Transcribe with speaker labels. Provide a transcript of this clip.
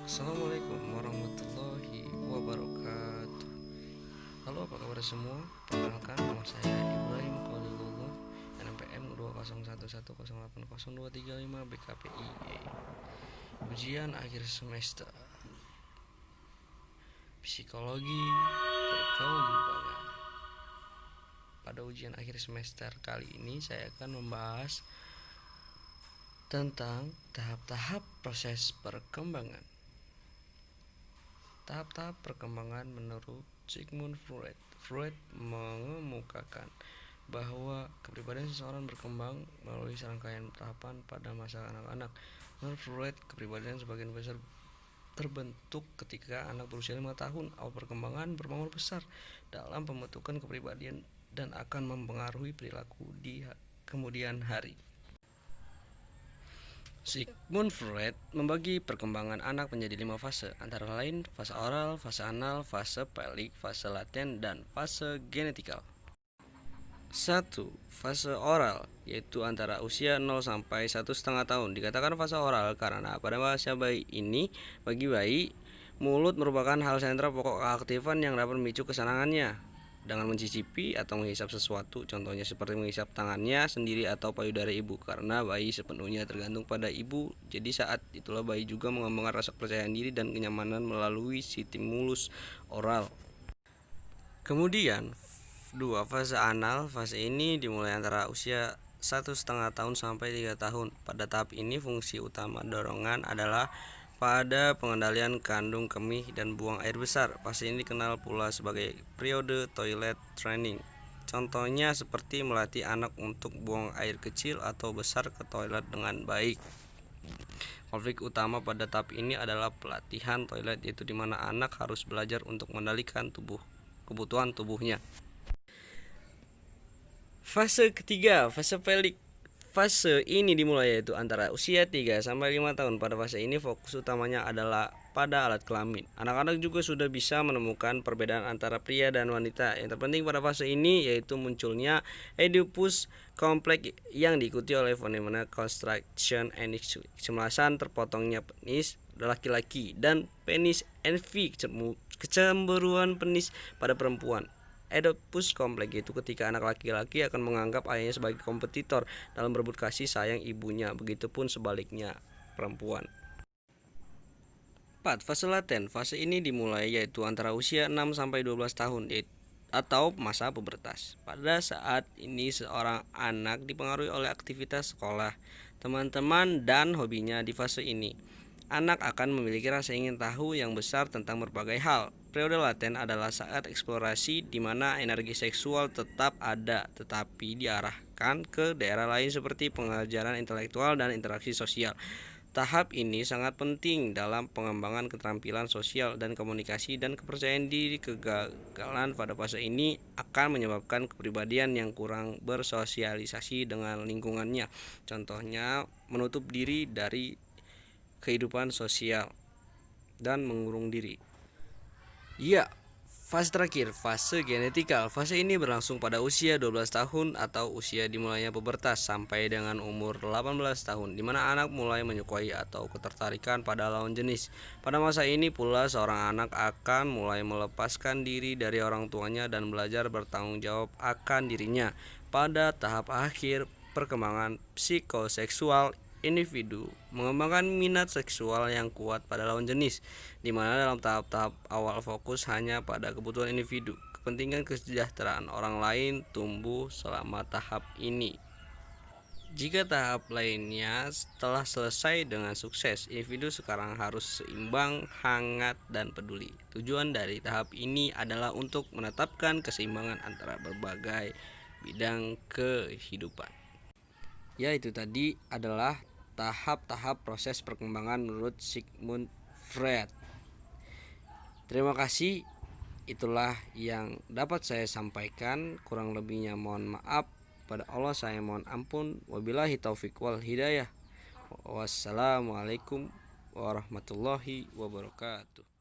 Speaker 1: Assalamualaikum warahmatullahi wabarakatuh. Halo, apa kabar semua? Perkenalkan, nama saya Ibrahim Khalilullah, NPM 20111080235 BKPI. Ujian akhir semester Psikologi Perkembangan. Pada ujian akhir semester kali ini saya akan membahas tentang tahap-tahap proses perkembangan. Tahap-tahap perkembangan menurut Sigmund Freud. Freud mengemukakan bahwa kepribadian seseorang berkembang melalui serangkaian tahapan pada masa anak-anak. Menurut Freud, kepribadian sebagian besar terbentuk ketika anak berusia 5 tahun. Awal perkembangan berpengaruh besar dalam pembentukan kepribadian dan akan mempengaruhi perilaku di kemudian hari. Sigmund Freud membagi perkembangan anak menjadi 5 fase, antara lain fase oral, fase anal, fase pelik, fase laten, dan fase genetikal. 1. Fase oral, yaitu antara usia 0 sampai 1,5 tahun. Dikatakan fase oral karena pada masa bayi ini, bagi bayi, mulut merupakan hal sentral pokok keaktifan yang dapat memicu kesenangannya dengan mencicipi atau menghisap sesuatu, contohnya seperti menghisap tangannya sendiri atau payudara ibu, karena bayi sepenuhnya tergantung pada ibu. Jadi saat itulah bayi juga mengembangkan rasa kepercayaan diri dan kenyamanan melalui stimulus oral. Kemudian 2. Fase anal. Fase ini dimulai antara usia 1,5 tahun sampai 3 tahun. Pada tahap ini fungsi utama dorongan adalah pada pengendalian kandung kemih dan buang air besar. Fase ini dikenal pula sebagai periode toilet training. Contohnya seperti melatih anak untuk buang air kecil atau besar ke toilet dengan baik. Konflik utama pada tahap ini adalah pelatihan toilet, yaitu di mana anak harus belajar untuk mengendalikan kebutuhan tubuhnya. Fase ketiga, fase pelik. Fase ini dimulai yaitu antara usia 3 sampai 5 tahun. Pada fase ini fokus utamanya adalah pada alat kelamin. Anak-anak juga sudah bisa menemukan perbedaan antara pria dan wanita. Yang terpenting pada fase ini yaitu munculnya Oedipus complex yang diikuti oleh fenomena constriction and kecemasan terpotongnya penis laki-laki, dan penis envy, kecemburuan penis pada perempuan. Oedipus complex itu ketika anak laki-laki akan menganggap ayahnya sebagai kompetitor dalam berebut kasih sayang ibunya, begitupun sebaliknya perempuan. 4. Fase laten. Fase ini dimulai yaitu antara usia 6 sampai 12 tahun atau masa pubertas. Pada saat ini seorang anak dipengaruhi oleh aktivitas sekolah, teman-teman, dan hobinya. Di fase ini anak akan memiliki rasa ingin tahu yang besar tentang berbagai hal. Periode laten adalah saat eksplorasi di mana energi seksual tetap ada tetapi diarahkan ke daerah lain seperti pengajaran intelektual dan interaksi sosial. Tahap ini sangat penting dalam pengembangan keterampilan sosial dan komunikasi dan kepercayaan diri. Kegagalan pada fase ini akan menyebabkan kepribadian yang kurang bersosialisasi dengan lingkungannya. Contohnya menutup diri dari kehidupan sosial dan mengurung diri. Ya, fase terakhir, fase genetikal. Fase ini berlangsung pada usia 12 tahun atau usia dimulainya pubertas sampai dengan umur 18 tahun, di mana anak mulai menyukai atau ketertarikan pada lawan jenis. Pada masa ini pula seorang anak akan mulai melepaskan diri dari orang tuanya dan belajar bertanggung jawab akan dirinya. Pada tahap akhir perkembangan psikoseksual, individu mengembangkan minat seksual yang kuat pada lawan jenis, di mana dalam tahap-tahap awal fokus hanya pada kebutuhan individu. Kepentingan kesejahteraan orang lain tumbuh selama tahap ini. Jika tahap lainnya telah selesai dengan sukses, individu sekarang harus seimbang, hangat, dan peduli. Tujuan dari tahap ini adalah untuk menetapkan keseimbangan antara berbagai bidang kehidupan. Ya, itu tadi adalah tahap-tahap proses perkembangan menurut Sigmund Freud. Terima kasih. Itulah yang dapat saya sampaikan. Kurang lebihnya mohon maaf. Pada Allah saya mohon ampun. Wabillahi taufik wal hidayah. Wassalamualaikum warahmatullahi wabarakatuh.